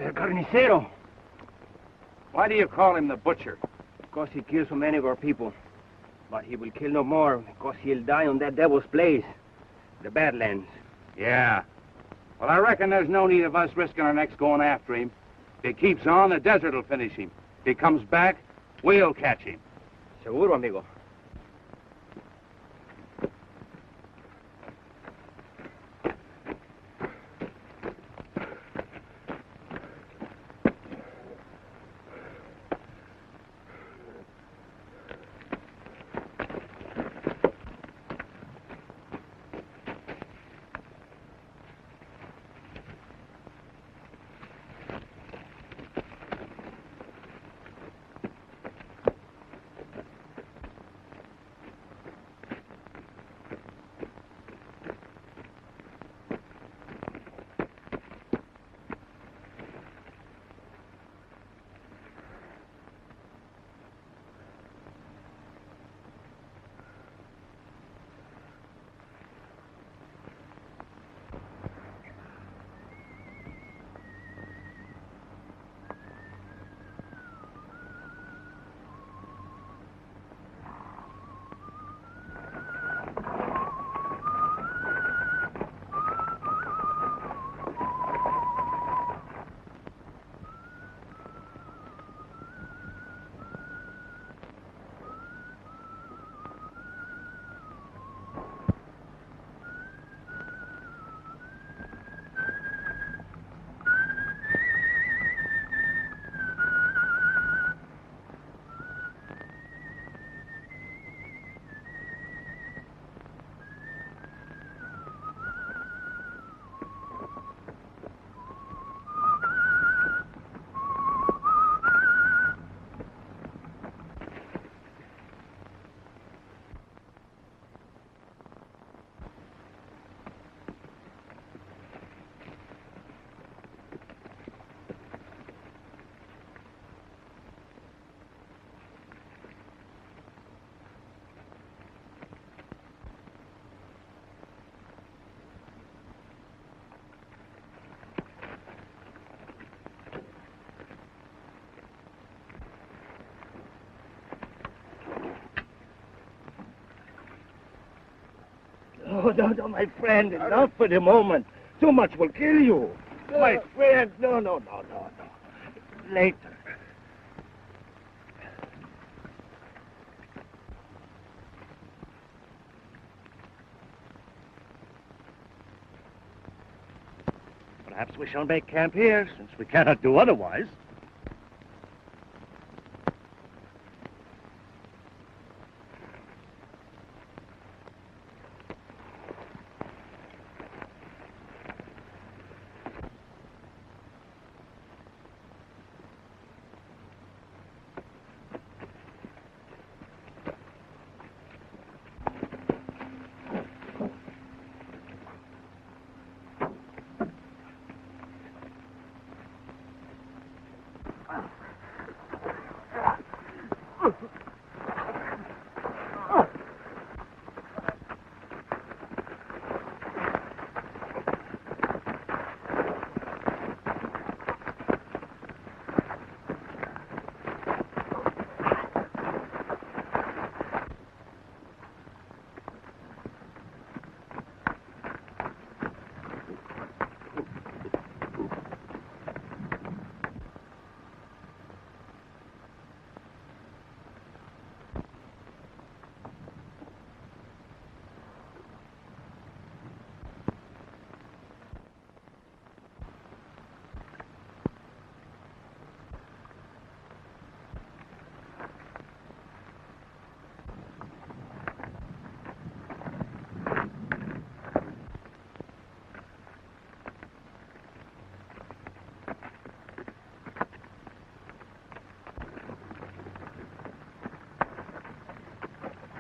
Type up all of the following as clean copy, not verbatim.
El carnicero. Why do you call him the butcher? Because he kills so many of our people. But he will kill no more, because he'll die on that devil's place, the Badlands. Yeah. Well, I reckon there's no need of us risking our necks going after him. If he keeps on, the desert will finish him. If he comes back, we'll catch him. Seguro, amigo. No, my friend, enough for the moment. Too much will kill you. My friend, no. Later. Perhaps we shall make camp here, since we cannot do otherwise.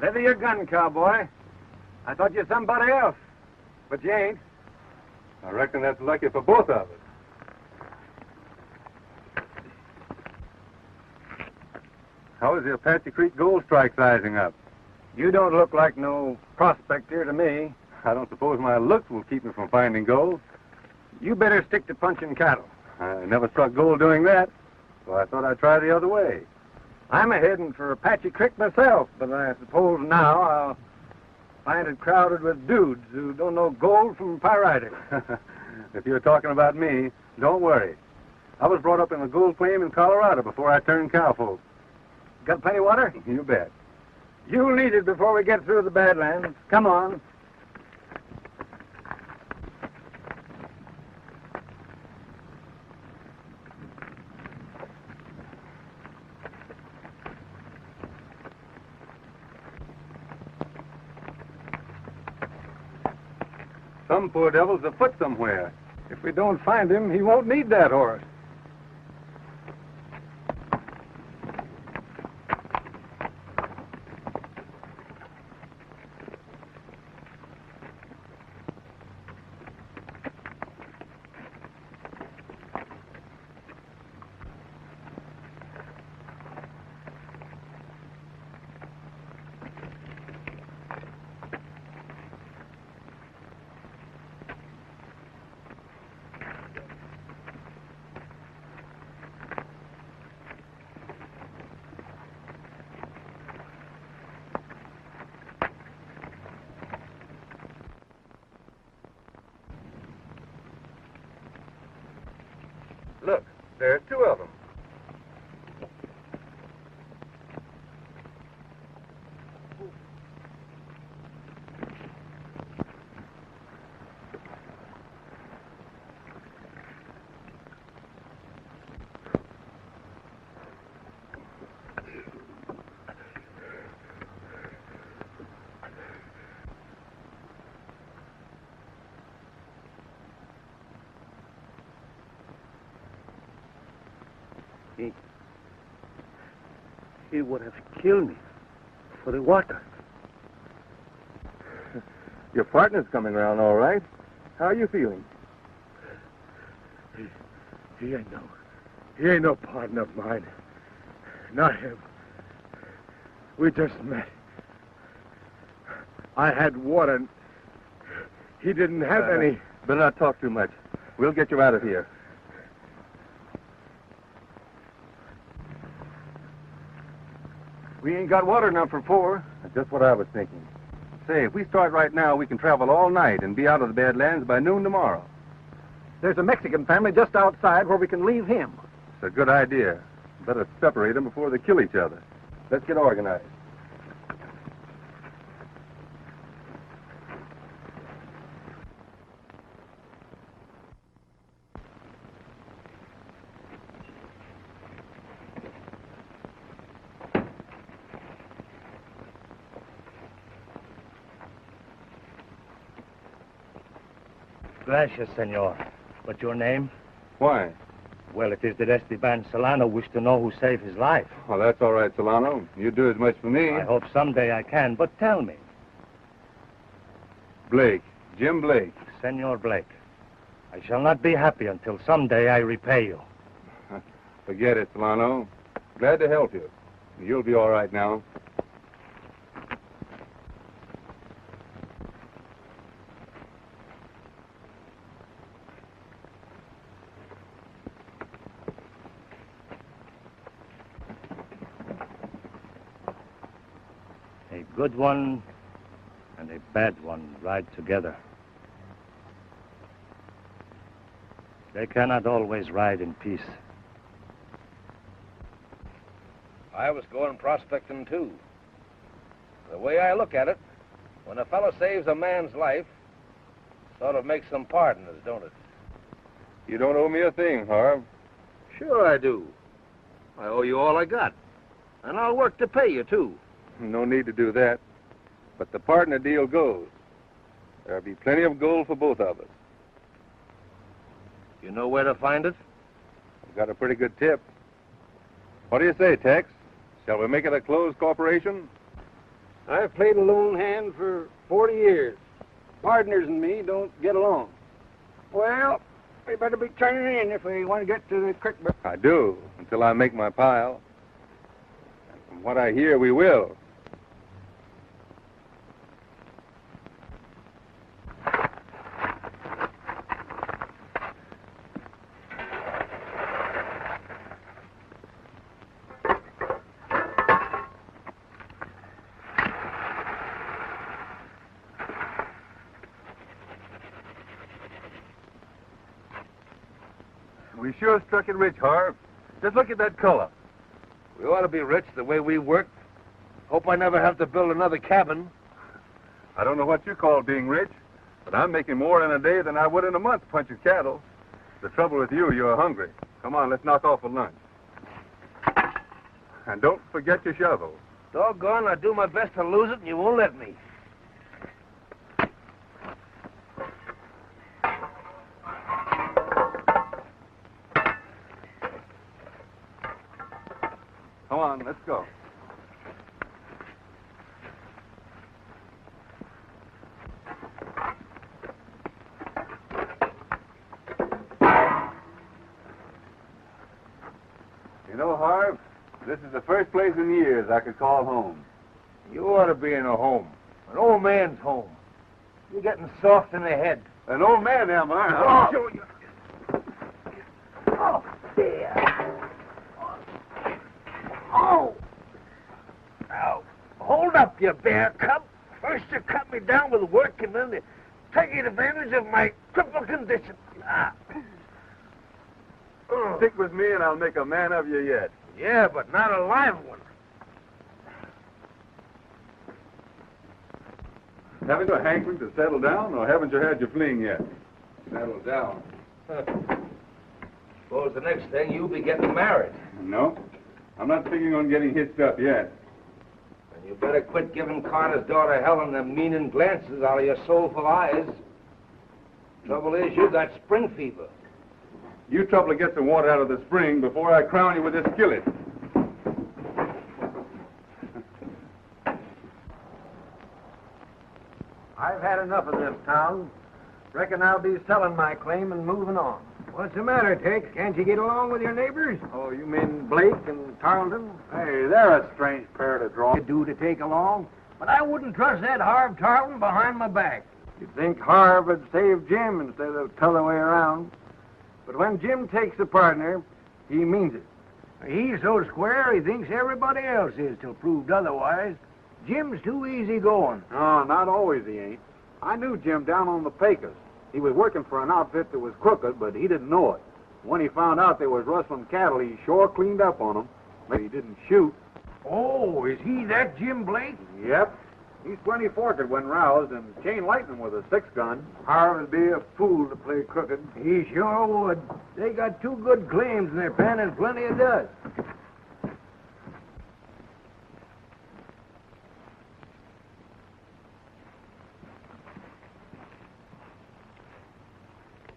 Leather your gun, cowboy. I thought you were somebody else. But you ain't. I reckon that's lucky for both of us. How is the Apache Creek gold strike sizing up? You don't look like no prospector to me. I don't suppose my looks will keep me from finding gold. You better stick to punching cattle. I never struck gold doing that, so I thought I'd try the other way. I'm a-heading for Apache Creek myself, but I suppose now I'll find it crowded with dudes who don't know gold from pyriting. If you're talking about me, don't worry. I was brought up in a gold claim in Colorado before I turned cowfolk. Got plenty of water? You bet. You'll need it before we get through the Badlands. Come on. Some poor devil's afoot somewhere. If we don't find him, he won't need that horse. Look, there are two of them. He would have killed me for the water. Your partner's coming around all right. How are you feeling? He ain't no partner of mine. Not him. We just met. I had water, and he didn't have any. Better not talk too much. We'll get you out of here. We ain't got water enough for 4. That's just what I was thinking. Say, if we start right now, we can travel all night and be out of the Badlands by noon tomorrow. There's a Mexican family just outside where we can leave him. It's a good idea. Better separate them before they kill each other. Let's get organized. Gracias, senor. But your name? Why? Well, it is that Esteban Solano wished to know who saved his life. Well, that's all right, Solano. You do as much for me. I hope someday I can, but tell me. Blake. Jim Blake. Senor Blake, I shall not be happy until someday I repay you. Forget it, Solano. Glad to help you. You'll be all right now. A good one and a bad one ride together. They cannot always ride in peace. I was going prospecting, too. The way I look at it, when a fellow saves a man's life, sort of makes them partners, don't it? You don't owe me a thing, Harv. Sure I do. I owe you all I got. And I'll work to pay you, too. No need to do that. But the partner deal goes. There'll be plenty of gold for both of us. You know where to find it? We've got a pretty good tip. What do you say, Tex? Shall we make it a closed corporation? I've played a lone hand for 40 years. Partners and me don't get along. Well, we better be turning in if we want to get to the creek. I do, until I make my pile. And from what I hear, we will. We sure struck it rich, Harv. Just look at that color. We ought to be rich the way we work. Hope I never have to build another cabin. I don't know what you call being rich, but I'm making more in a day than I would in a month punching cattle. The trouble with you, you're hungry. Come on, let's knock off a lunch. And don't forget your shovel. Doggone, I do my best to lose it, and you won't let me. Come on, let's go. You know, Harv, this is the first place in years I could call home. You ought to be in a home. An old man's home. You're getting soft in the head. An old man, am I? I'll show you. Oh, dear. Oh. Now, hold up, you bear cub. First you cut me down with work, and then you take advantage of my crippled condition. Ah. Stick with me and I'll make a man of you yet. Yeah, but not a live one. Haven't you a hankering to settle down, or haven't you had your fling yet? Settle down. Suppose the next thing you'll be getting married. No, I'm not figuring on getting hitched up yet. And you better quit giving Carter's daughter Helen them meaning glances out of your soulful eyes. Trouble is, you got spring fever. You trouble to get some water out of the spring before I crown you with this skillet. I've had enough of this town. Reckon I'll be selling my claim and moving on. What's the matter, Tex? Can't you get along with your neighbors? Oh, you mean Blake and Tarleton? Hey, they're a strange pair to draw. You do to take along, but I wouldn't trust that Harv Tarleton behind my back. You'd think Harv would save Jim instead of the other way around. But when Jim takes a partner, he means it. He's so square, he thinks everybody else is till proved otherwise. Jim's too easy going. No, not always he ain't. I knew Jim down on the Pecos. He was working for an outfit that was crooked, but he didn't know it. When he found out they was rustling cattle, he sure cleaned up on them. But he didn't shoot. Oh, is he that Jim Blake? Yep. He's plenty forked when roused, and chain lightning with a 6-gun. Harv would be a fool to play crooked. He sure would. They got two good claims in their pen and plenty of dust.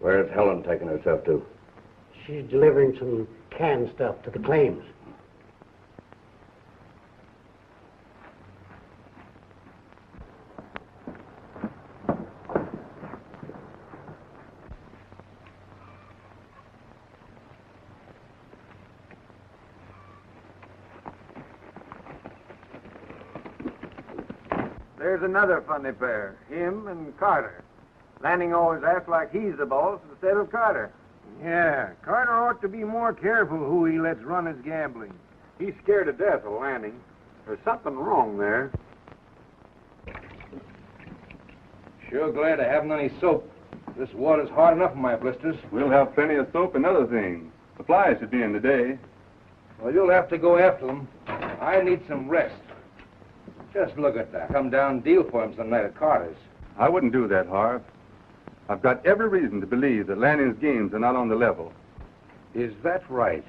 Where's Helen taking herself to? She's delivering some canned stuff to the claims. There's another funny pair, him and Carter. Lanning always acts like he's the boss instead of Carter. Yeah, Carter ought to be more careful who he lets run his gambling. He's scared to death of Lanning. There's something wrong there. Sure glad I haven't any soap. This water's hard enough for my blisters. We'll have plenty of soap and other things. Supplies should be in today. Well, you'll have to go after them. I need some rest. Just look at that. Come down and deal for him some night at Carter's. I wouldn't do that, Harv. I've got every reason to believe that Lanning's games are not on the level. Is that right?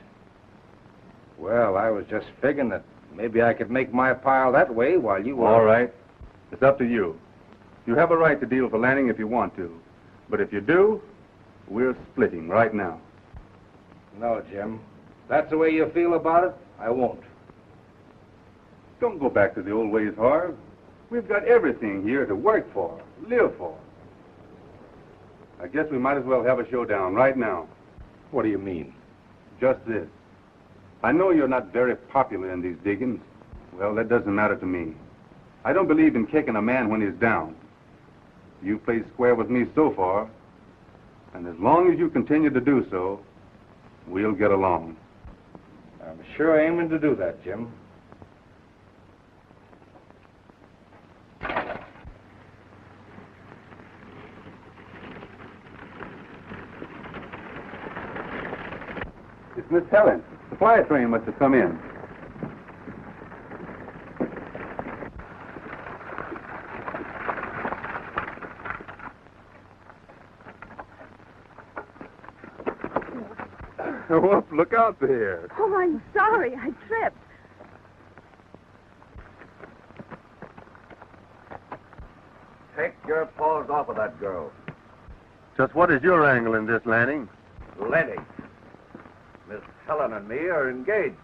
Well, I was just figuring that maybe I could make my pile that way while you were... All right. It's up to you. You have a right to deal for Lanning if you want to. But if you do, we're splitting right now. No, Jim. If that's the way you feel about it, I won't. Don't go back to the old ways, Harv. We've got everything here to work for, live for. I guess we might as well have a showdown right now. What do you mean? Just this. I know you're not very popular in these diggings. Well, that doesn't matter to me. I don't believe in kicking a man when he's down. You played square with me so far, and as long as you continue to do so, we'll get along. I'm sure aiming to do that, Jim. It's Miss Helen. The fly train must have come in. Whoop, look out there. Oh, I'm sorry. I tripped. Take your paws off of that girl. Just what is your angle in this, Lanning? Lenny. Miss Helen and me are engaged.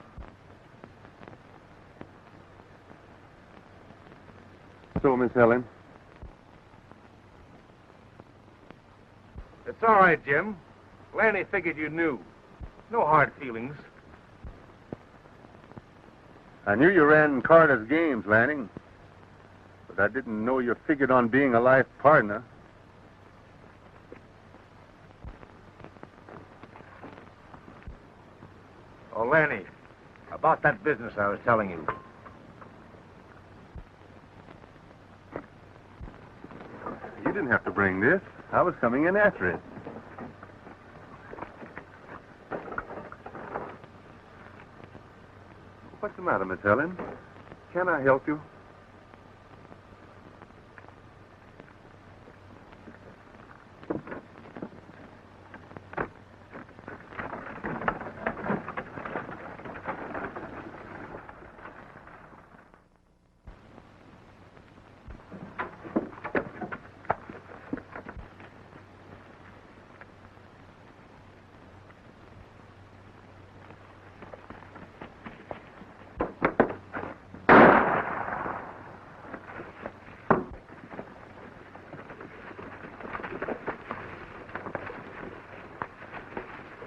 So, Miss Helen? It's all right, Jim. Lanny figured you knew. No hard feelings. I knew you ran Carter's games, Lanning. But I didn't know you figured on being a life partner. Oh, Lanny, about that business I was telling you. You didn't have to bring this. I was coming in after it. What's the matter, Miss Helen? Can I help you?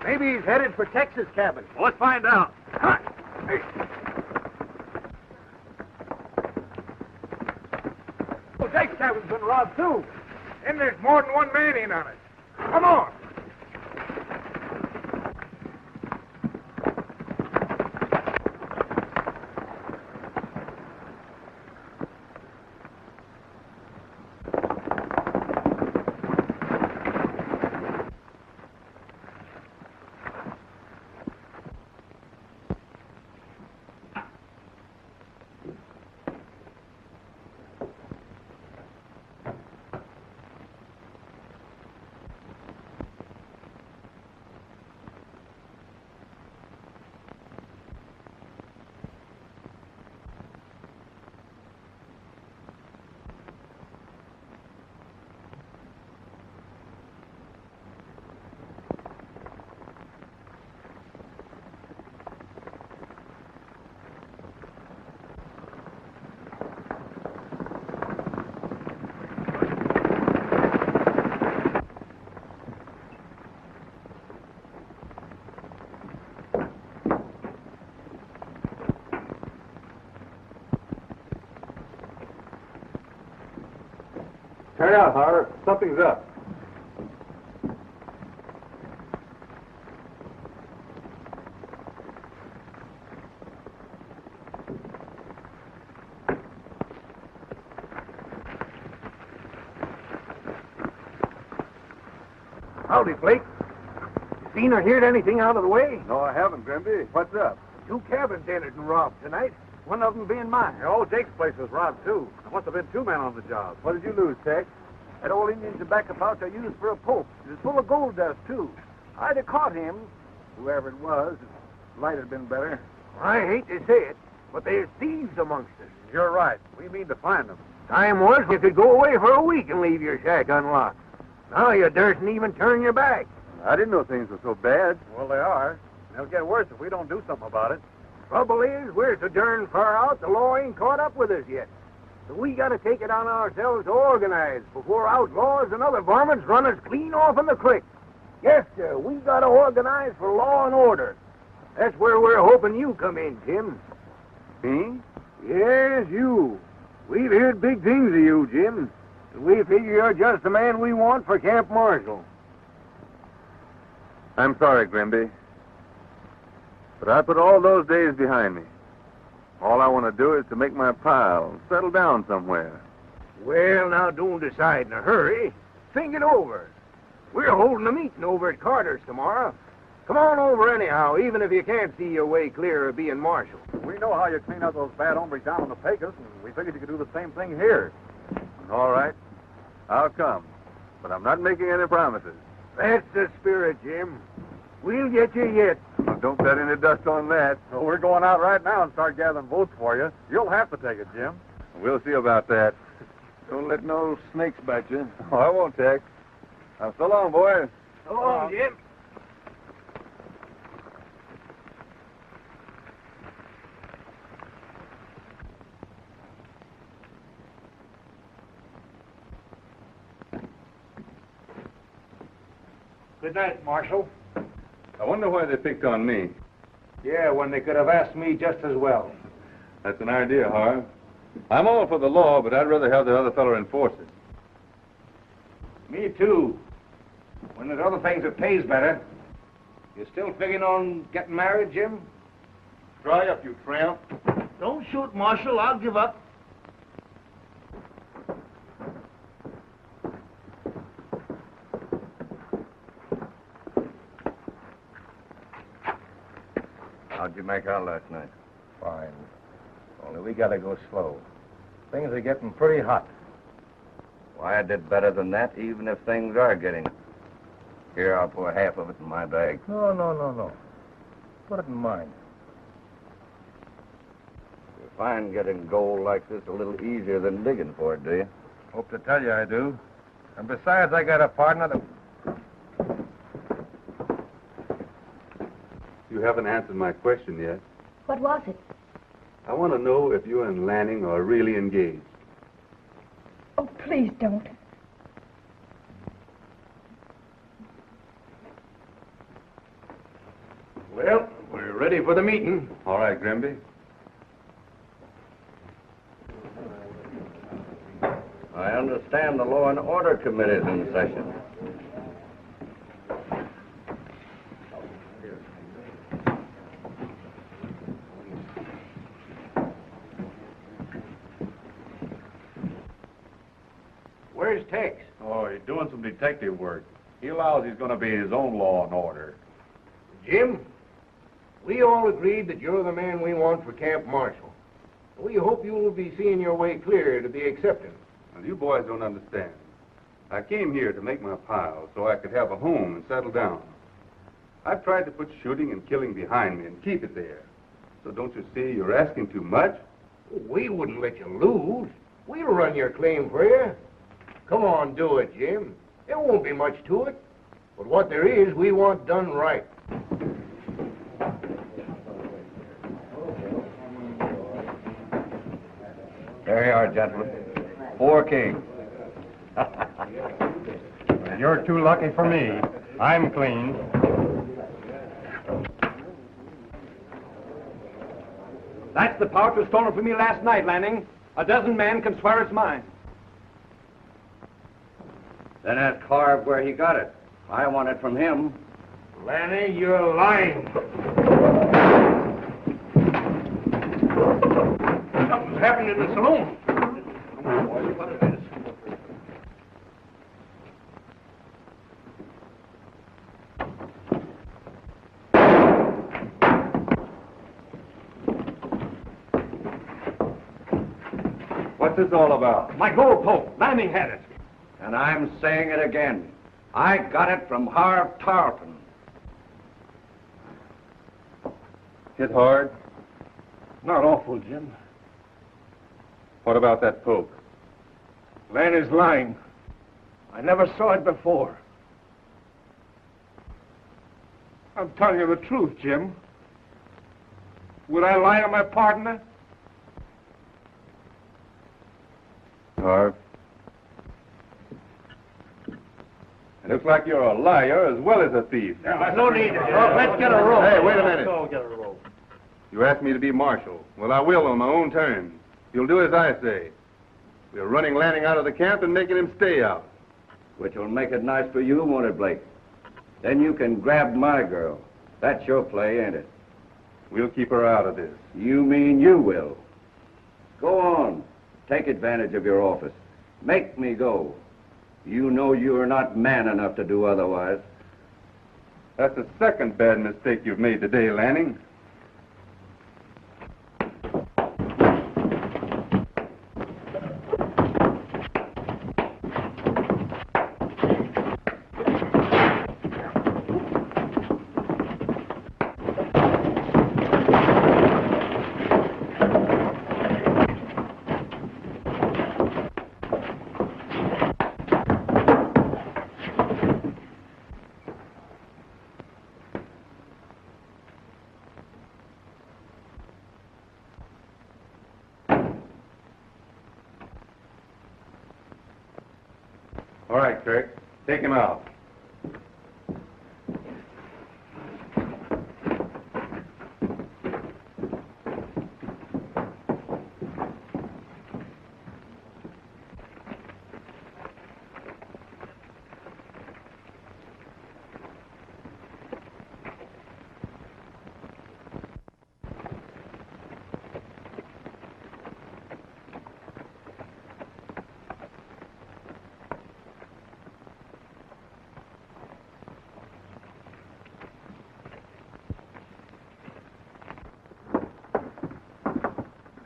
Maybe he's headed for Texas cabin. Well, let's find out. Hey. Oh, Jake's cabin's been robbed, too. And there's more than one man in on it. Come on. Hurry up, Howard. Something's up. Howdy, Blake. You seen or heard anything out of the way? No, I haven't, Grimby. What's up? 2 cabins entered and robbed tonight. One of them being mine. Old Jake's place was robbed, too. There must have been 2 men on the job. What did you lose, Tex? That old Indian tobacco pouch I used for a poke. It was full of gold dust, too. I'd have caught him, whoever it was, if light had been better. I hate to say it, but there's thieves amongst us. You're right. We mean to find them. Time was you could go away for a week and leave your shack unlocked. Now you dursn't even turn your back. I didn't know things were so bad. Well, they are. They'll get worse if we don't do something about it. Trouble is, we're so darn far out, the law ain't caught up with us yet. So we gotta take it on ourselves to organize before outlaws and other varmints run us clean off in the creek. Yes, sir, we gotta organize for law and order. That's where we're hoping you come in, Jim. Me? Yes, you. We've heard big things of you, Jim. And we figure you're just the man we want for Camp Marshal. I'm sorry, Grimby. But I put all those days behind me. All I want to do is to make my pile, settle down somewhere. Well, now, don't decide in a hurry. Think it over. We're holding a meeting over at Carter's tomorrow. Come on over anyhow, even if you can't see your way clear of being marshal. We know how you clean out those bad hombres down on the Pecos, and we figured you could do the same thing here. All right. I'll come. But I'm not making any promises. That's the spirit, Jim. We'll get you yet. Well, don't bet any dust on that. So we're going out right now and start gathering votes for you. You'll have to take it, Jim. We'll see about that. Don't let no snakes bite you. Oh, I won't, Tex. Now, so long, boys. So long, Jim. Good night, Marshal. I wonder why they picked on me. Yeah, when they could have asked me just as well. That's an idea, Harv. I'm all for the law, but I'd rather have the other fellow enforce it. Me too. When there's other things that pays better. You still figuring on getting married, Jim? Dry up, you tramp. Don't shoot, Marshal. I'll give up. How'd you make out last night? Fine. Only we gotta go slow. Things are getting pretty hot. Why, I did better than that, even if things are getting... Here, I'll pour half of it in my bag. No. Put it in mine. You find getting gold like this a little easier than digging for it, do you? Hope to tell you I do. And besides, I got a partner that... You haven't answered my question yet. What was it? I want to know if you and Lanning are really engaged. Oh, please don't. Well, we're ready for the meeting. All right, Grimby. I understand the Law and Order Committee's in session. Where's Tex? Oh, he's doing some detective work. He allows he's going to be his own law and order. Jim, we all agreed that you're the man we want for Camp Marshal. We hope you will be seeing your way clear to the acceptance. Well, you boys don't understand. I came here to make my pile so I could have a home and settle down. I've tried to put shooting and killing behind me and keep it there. So don't you see you're asking too much? We wouldn't let you lose. We'll run your claim for you. Come on, do it, Jim. There won't be much to it. But what there is, we want done right. There you are, gentlemen. 4 kings. You're too lucky for me. I'm clean. That's the pouch was stolen from me last night, Lanning. A dozen men can swear it's mine. Then ask Harv where he got it. I want it from him. Lanning, you're lying. Something's happened in the saloon. What's this all about? My gold poke. Lanning had it. And I'm saying it again. I got it from Harv Tarleton. Hit hard? Not awful, Jim. What about that poke? Lanning's lying. I never saw it before. I'm telling you the truth, Jim. Would I lie to my partner? Harv. It looks like you're a liar as well as a thief. No need to. Let's get a rope. Hey, wait a minute. Go get a rope. You asked me to be marshal. Well, I will on my own terms. You'll do as I say. We're running Lanning out of the camp and making him stay out. Which will make it nice for you, won't it, Blake? Then you can grab my girl. That's your play, ain't it? We'll keep her out of this. You mean you will? Go on. Take advantage of your office. Make me go. You know you are not man enough to do otherwise. That's the second bad mistake you've made today, Lanning. All right, Kirk. Take him out.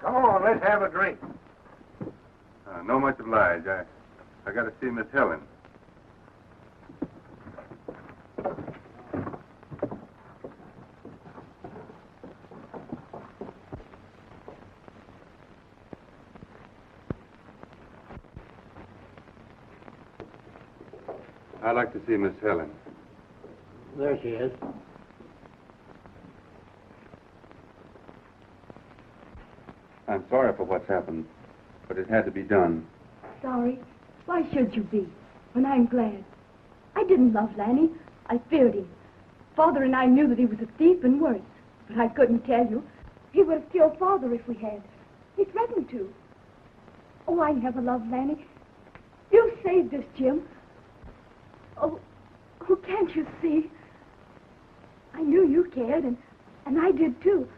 Come on, let's have a drink. No much obliged. I got to see Miss Helen. I'd like to see Miss Helen. There she is. I'm sorry for what's happened, but it had to be done. Sorry? Why should you be? When I'm glad. I didn't love Lanny. I feared him. Father and I knew that he was a thief and worse, but I couldn't tell you. He would have killed Father if we had. He threatened to. Oh, I never loved Lanny. You saved us, Jim. Oh, can't you see? I knew you cared, and I did too.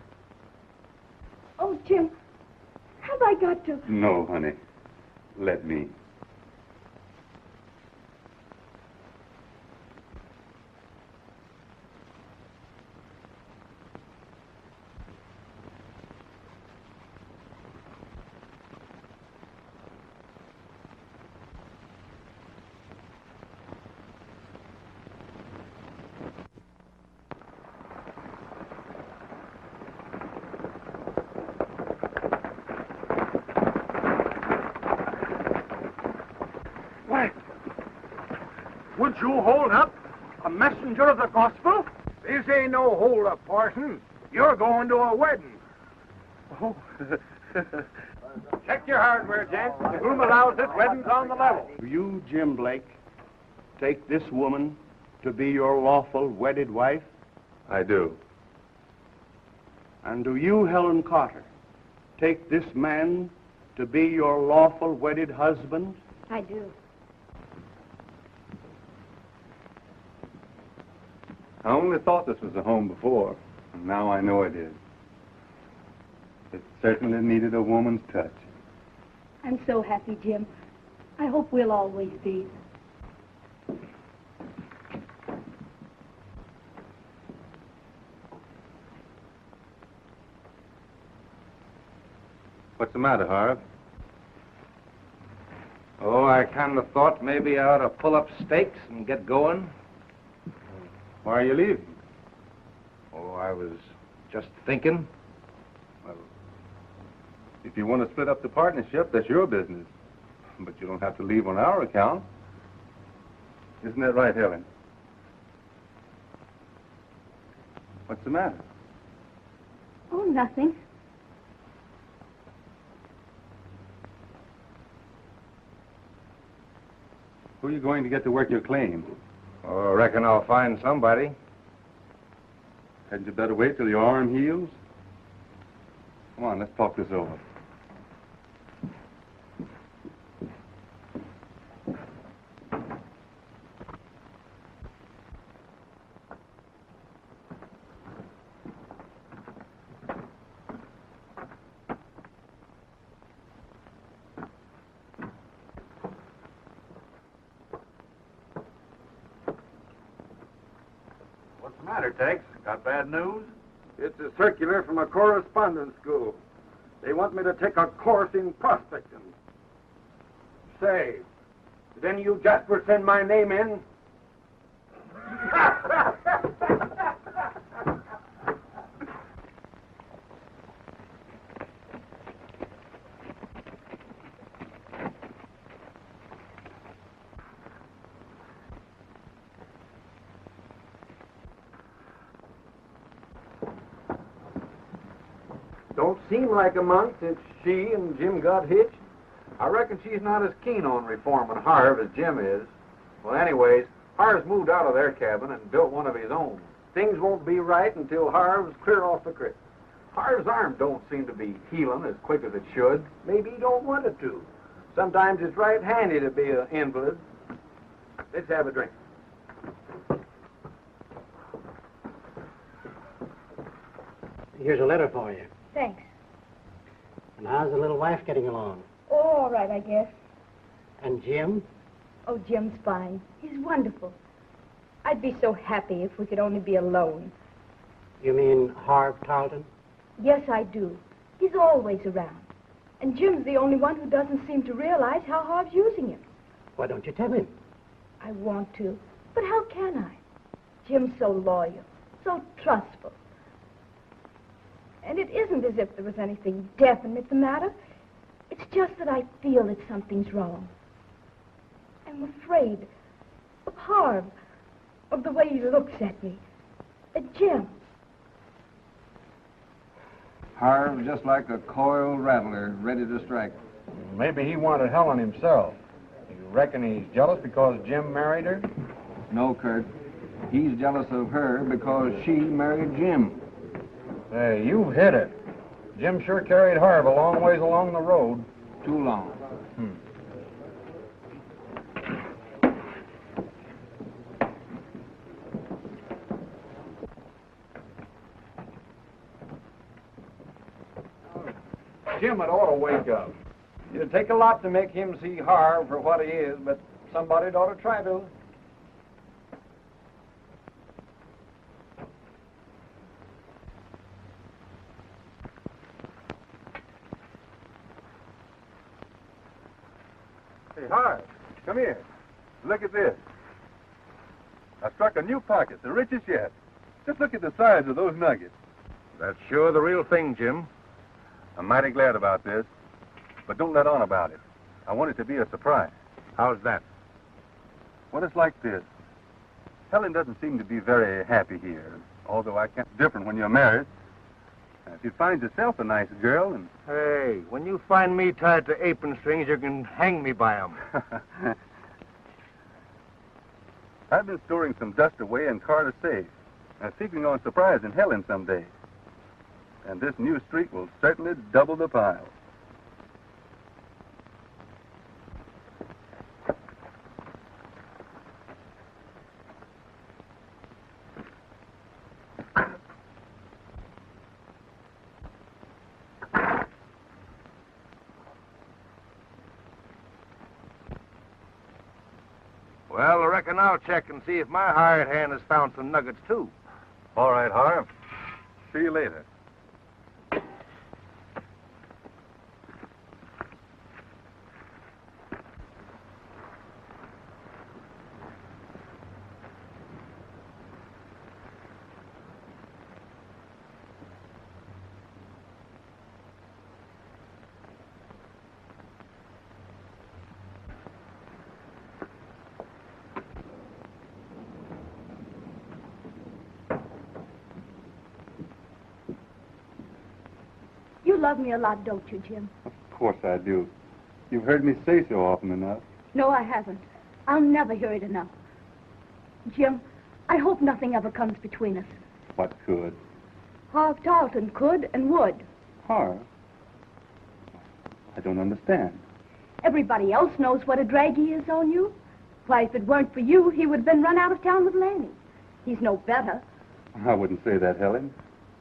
Oh, Jim, have I got to... No, honey. Let me. Would you hold up? A messenger of the gospel? This ain't no hold up, Parson. You're going to a wedding. Oh. Check your hardware, gents. The room allows this wedding's on the level. Do you, Jim Blake, take this woman to be your lawful wedded wife? I do. And do you, Helen Carter, take this man to be your lawful wedded husband? I do. I only thought this was a home before, and now I know it is. It certainly needed a woman's touch. I'm so happy, Jim. I hope we'll always be. What's the matter, Harv? Oh, I kind of thought maybe I ought to pull up stakes and get going. Why are you leaving? Oh, I was just thinking. Well, if you want to split up the partnership, that's your business. But you don't have to leave on our account. Isn't that right, Helen? What's the matter? Oh, nothing. Who are you going to get to work your claim? Oh, I reckon I'll find somebody. Hadn't you better wait till your arm heals? Come on, let's talk this over. What's the matter, Tex? Got bad news? It's a circular from a correspondence school. They want me to take a course in prospecting. Say, did any of you Jasper send my name in? Don't seem like a month since she and Jim got hitched. I reckon she's not as keen on reforming Harv as Jim is. Well, anyways, Harv's moved out of their cabin and built one of his own. Things won't be right until Harv's clear off the creek. Harv's arm don't seem to be healing as quick as it should. Maybe he don't want it to. Sometimes it's right handy to be an invalid. Let's have a drink. Here's a letter for you. Thanks. And how's the little wife getting along? Oh, all right, I guess. And Jim? Oh, Jim's fine. He's wonderful. I'd be so happy if we could only be alone. You mean Harv Tarleton? Yes, I do. He's always around. And Jim's the only one who doesn't seem to realize how Harv's using him. Why don't you tell him? I want to, but how can I? Jim's so loyal, so trustful. And it isn't as if there was anything definite the matter. It's just that I feel that something's wrong. I'm afraid of Harv, of the way he looks at me, at Jim. Harv's just like a coiled rattler, ready to strike. Maybe he wanted Helen himself. You reckon he's jealous because Jim married her? No, Kurt. He's jealous of her because she married Jim. Hey, you've hit it. Jim sure carried Harv a long ways along the road. Too long. Jim had ought to wake up. It'd take a lot to make him see Harv for what he is, but somebody'd ought to try to. Hey, Harv, come here. Look at this. I struck a new pocket, the richest yet. Just look at the size of those nuggets. That's sure the real thing, Jim. I'm mighty glad about this, but don't let on about it. I want it to be a surprise. How's that? Well, it's like this. Helen doesn't seem to be very happy here, although I can't different when you're married. Now, if you find yourself a nice girl and... Hey, when you find me tied to apron strings, you can hang me by 'em. I've been storing some dust away in Carter's safe. I'm figuring on surprising Helen someday. And this new streak will certainly double the pile. Well, I reckon I'll check and see if my hired hand has found some nuggets, too. All right, Harv. See you later. You love me a lot, don't you, Jim? Of course I do. You've heard me say so often enough. No, I haven't. I'll never hear it enough. Jim, I hope nothing ever comes between us. What could? Harv Tarleton could and would. Harv? I don't understand. Everybody else knows what a drag he is on you. Why, if it weren't for you, he would have been run out of town with Lanny. He's no better. I wouldn't say that, Helen.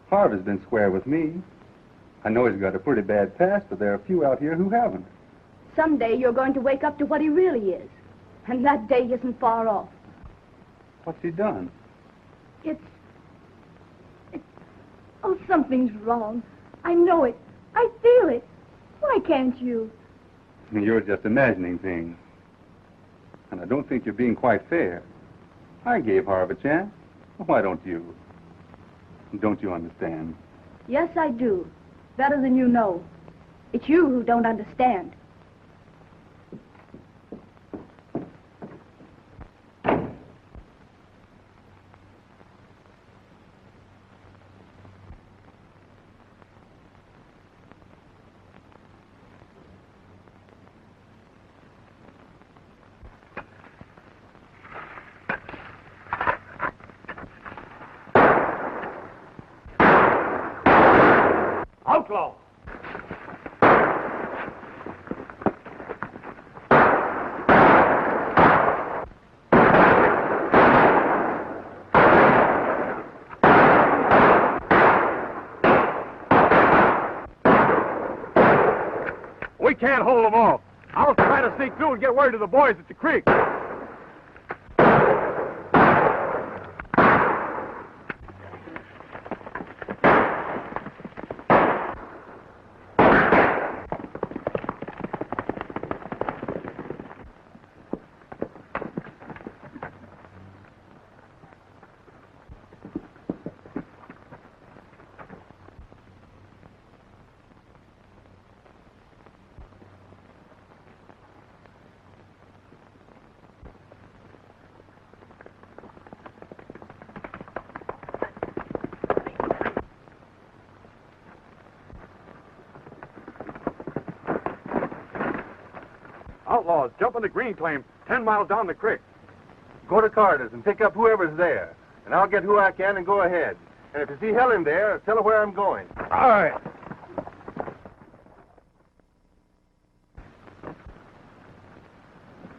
Harv has been square with me. I know he's got a pretty bad past, but there are a few out here who haven't. Someday you're going to wake up to what he really is. And that day isn't far off. What's he done? It's Oh, something's wrong. I know it. I feel it. Why can't you? You're just imagining things. And I don't think you're being quite fair. I gave Harv a chance. Why don't you? Don't you understand? Yes, I do. Better than you know. It's you who don't understand. Outlaw! We can't hold them all. I'll try to sneak through and get word to the boys at the creek. Outlaws, jump on the green claim 10 miles down the creek. Go to Carter's and pick up whoever's there. And I'll get who I can and go ahead. And if you see Helen there, tell her where I'm going. All right.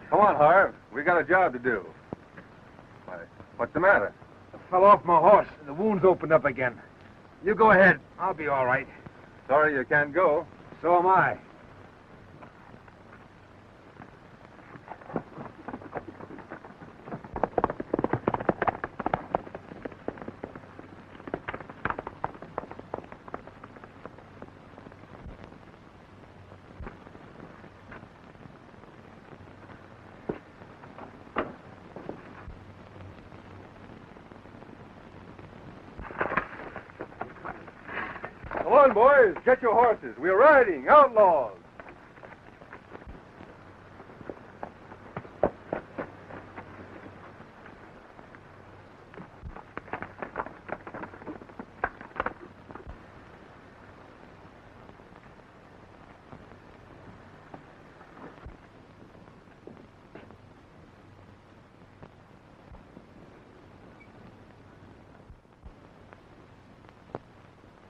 Come on, Harv. We got a job to do. Why, what's the matter? I fell off my horse and the wound's opened up again. You go ahead. I'll be all right. Sorry you can't go. So am I. Come on, boys. Get your horses. We're riding. Outlaws.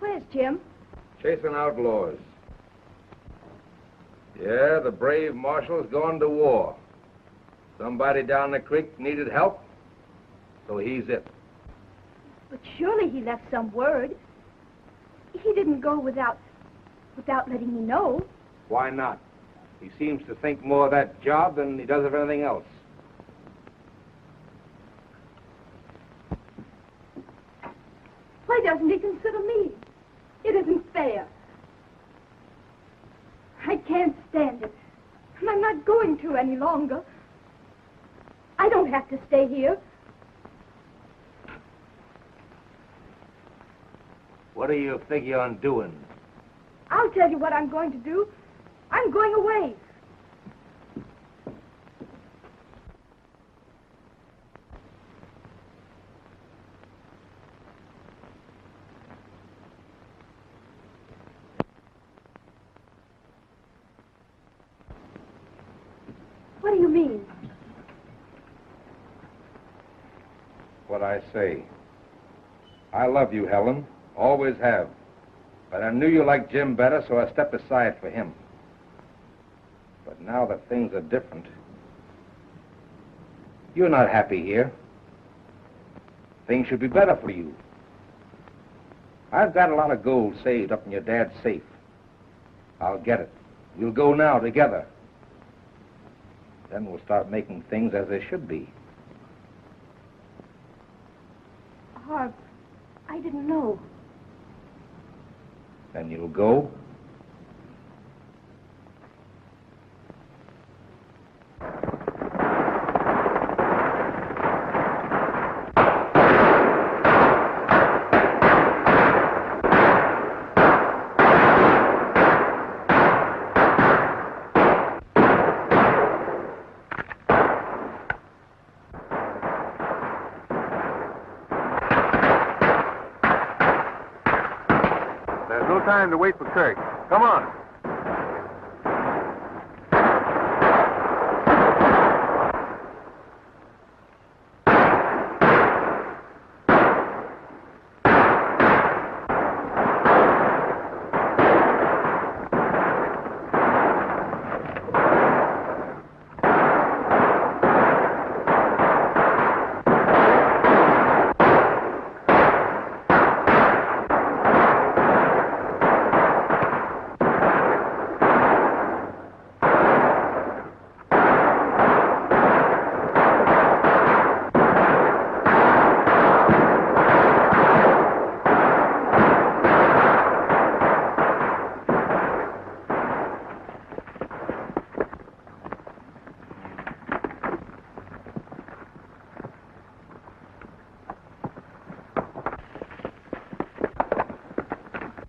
Where's Jim? Chasing outlaws. Yeah, the brave marshal's gone to war. Somebody down the creek needed help, so he's it. But surely he left some word. He didn't go without letting me know. Why not? He seems to think more of that job than he does of anything else. Why doesn't he consider me? It isn't fair. I can't stand it. And I'm not going to any longer. I don't have to stay here. What do you figure on doing? I'll tell you what I'm going to do. I'm going away. What do you mean? What I say. I love you, Helen. Always have. But I knew you liked Jim better, so I stepped aside for him. But now that things are different, you're not happy here. Things should be better for you. I've got a lot of gold saved up in your dad's safe. I'll get it. We'll go now together. Then we'll start making things as they should be. Harv, I didn't know. Then you'll go? There's no time to wait for Kirk. Come on.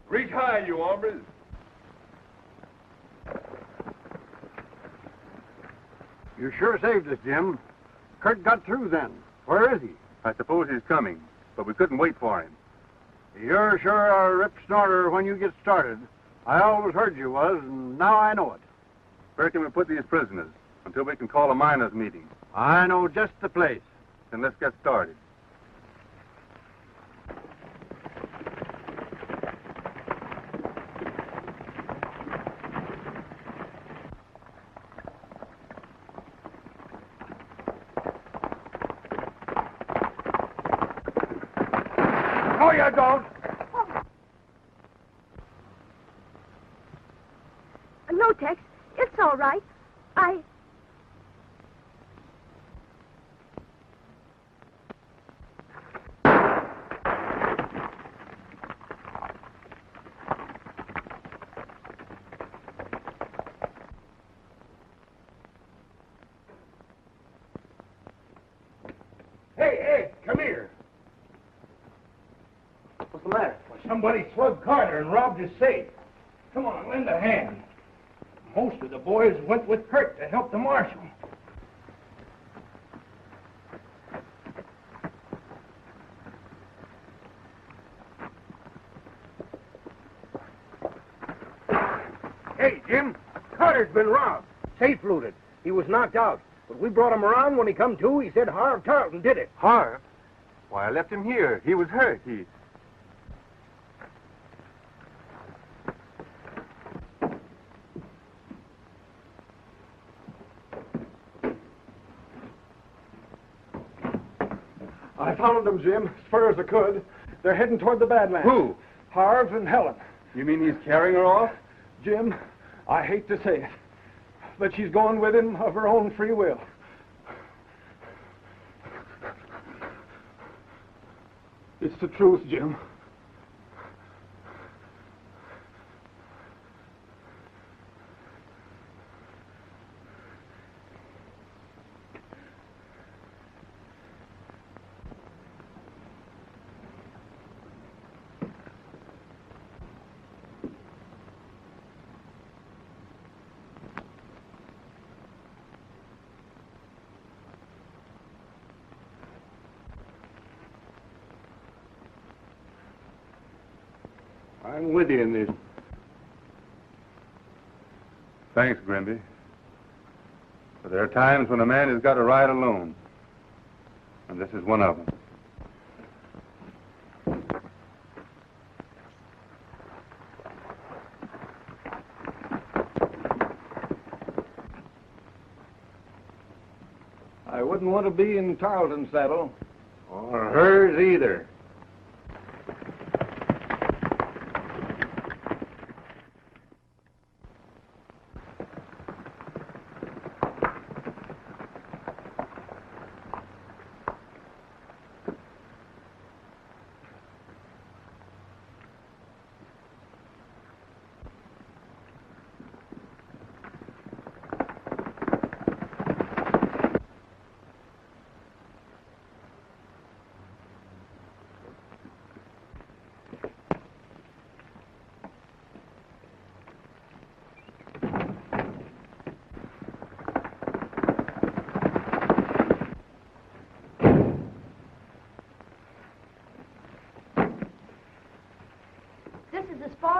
Reach high, you hombres. You sure saved us, Jim. Kurt got through then. Where is he? I suppose he's coming, but we couldn't wait for him. You're sure a rip snorter when you get started. I always heard you was, and now I know it. Where can we put these prisoners until we can call a miners' meeting? I know just the place. Then let's get started. No, you don't. No, Tex. It's all right. Hey, come here. What's the matter? Somebody slugged Carter and robbed his safe. Come on, lend a hand. Most of the boys went with Kurt to help the marshal. Hey, Jim, Carter's been robbed. Safe looted. He was knocked out. But we brought him around. When he come to, he said Harv Tarleton did it. Harv? Why, I left him here. He was hurt. I followed them, Jim, as far as I could. They're heading toward the Badlands. Who? Harv and Helen. You mean he's carrying her off? Jim, I hate to say it, but she's going with him of her own free will. It's the truth, Jim. I'm with you in this. Thanks, Grimby. But there are times when a man has got to ride alone. And this is one of them. I wouldn't want to be in Tarleton's saddle. Or hers either.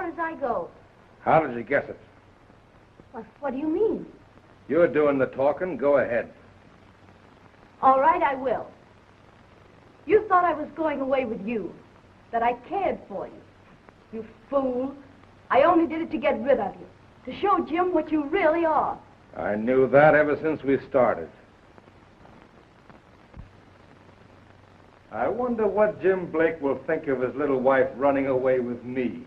far as I go. How did you guess it? What do you mean? You're doing the talking. Go ahead. All right, I will. You thought I was going away with you, that I cared for you. You fool. I only did it to get rid of you, to show Jim what you really are. I knew that ever since we started. I wonder what Jim Blake will think of his little wife running away with me.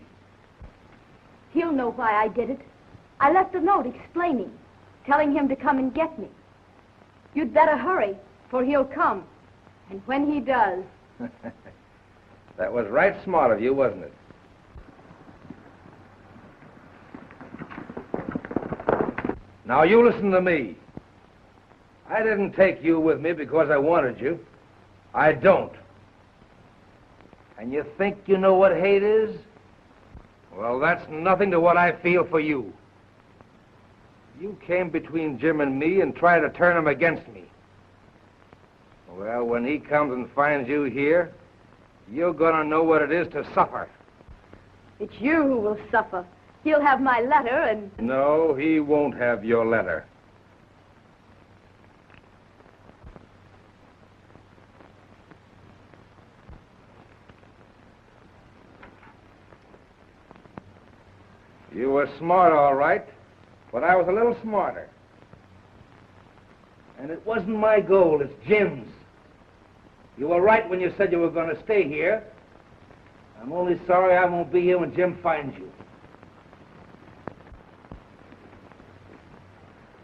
He'll know why I did it. I left a note explaining, telling him to come and get me. You'd better hurry, for he'll come. And when he does... That was right smart of you, wasn't it? Now, you listen to me. I didn't take you with me because I wanted you. I don't. And you think you know what hate is? Well, that's nothing to what I feel for you. You came between Jim and me and tried to turn him against me. Well, when he comes and finds you here, you're gonna know what it is to suffer. It's you who will suffer. He'll have my letter and... No, he won't have your letter. You were smart, all right, but I was a little smarter. And it wasn't my goal, it's Jim's. You were right when you said you were going to stay here. I'm only sorry I won't be here when Jim finds you.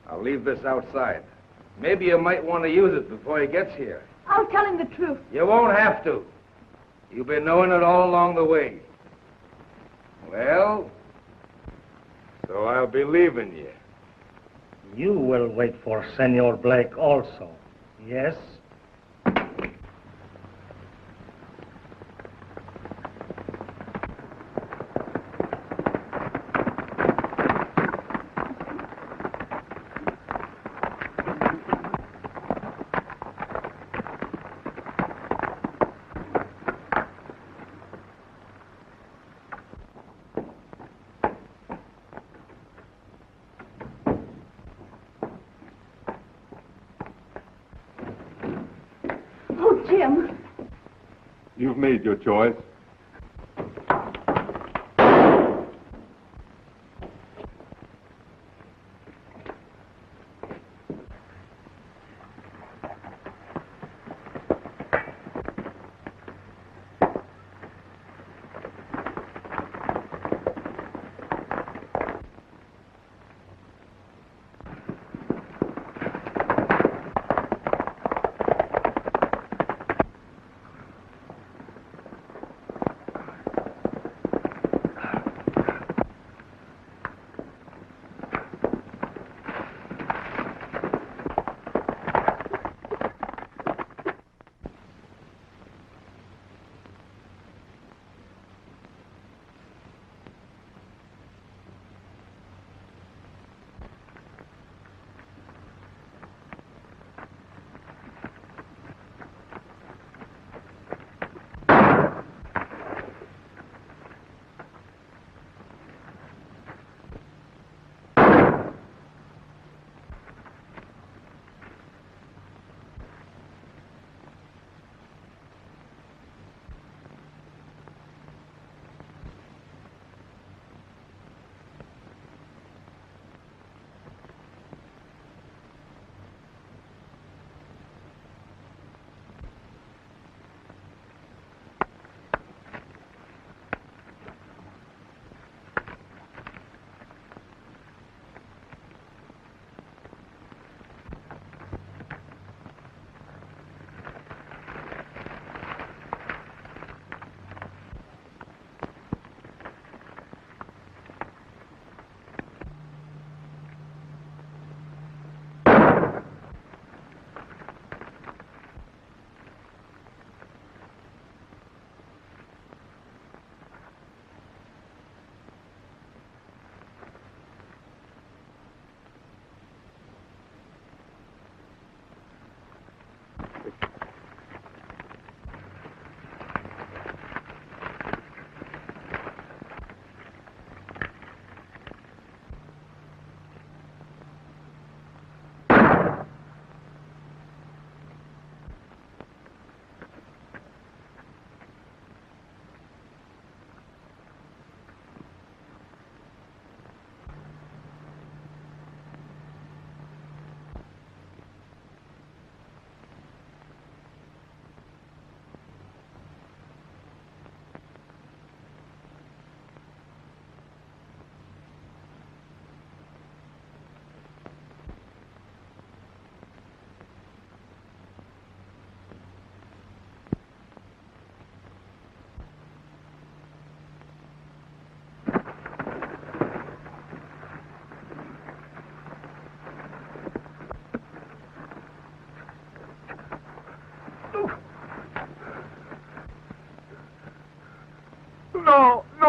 I'll leave this outside. Maybe you might want to use it before he gets here. I'll tell him the truth. You won't have to. You've been knowing it all along the way. Well, so I'll be leaving you. You will wait for Senor Blake also, yes? Jim. You've made your choice.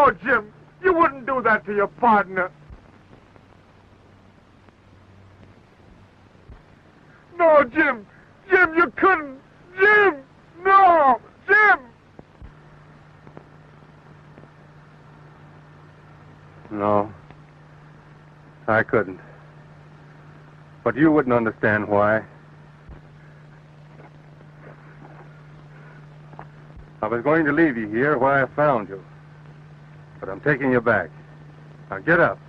No, Jim, you wouldn't do that to your partner. No, Jim. Jim, you couldn't. Jim! No! Jim! No, I couldn't. But you wouldn't understand why. I was going to leave you here where I found you. But I'm taking you back. Now get up.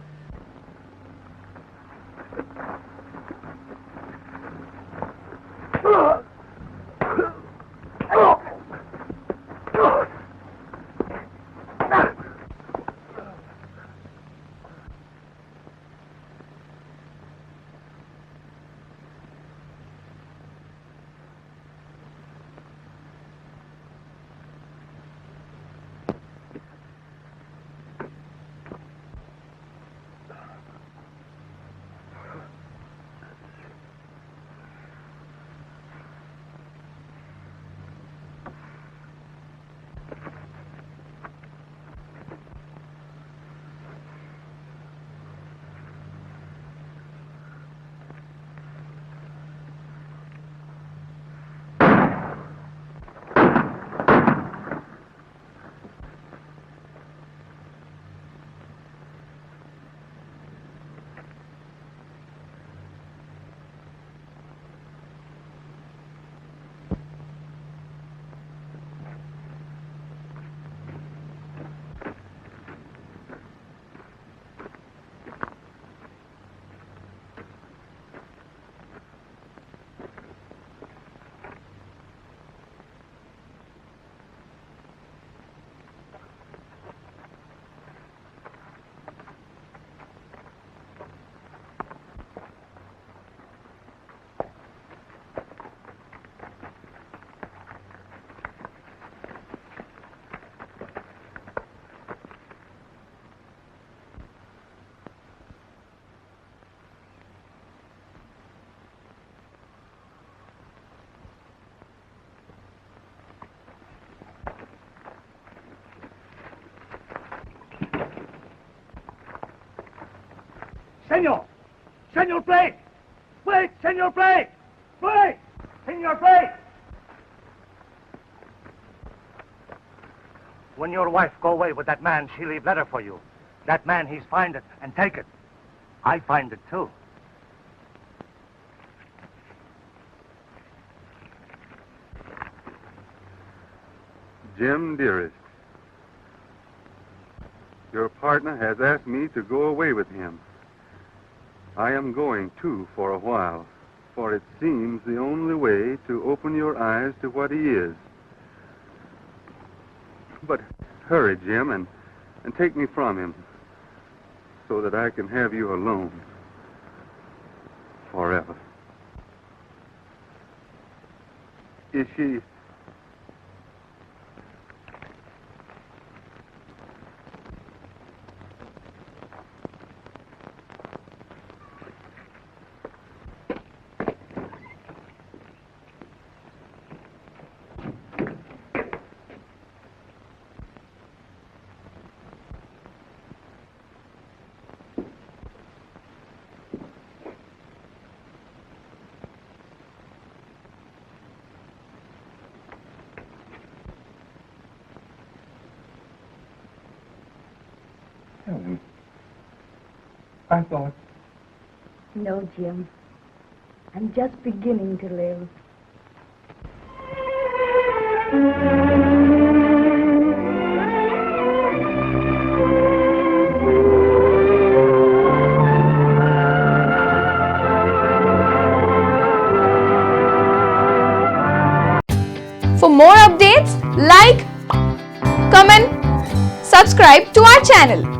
Senor! Senor Blake! Blake! Senor Blake! Blake! Senor Blake! When your wife go away with that man, she leave letter for you. That man, he's find it and take it. I find it too. Jim, dearest, your partner has asked me to go away with him. I am going, too, for a while, for it seems the only way to open your eyes to what he is. But hurry, Jim, and take me from him, so that I can have you alone forever. Is she... Helen, I thought... No, Jim. I'm just beginning to live. For more updates, like, comment, subscribe to our channel.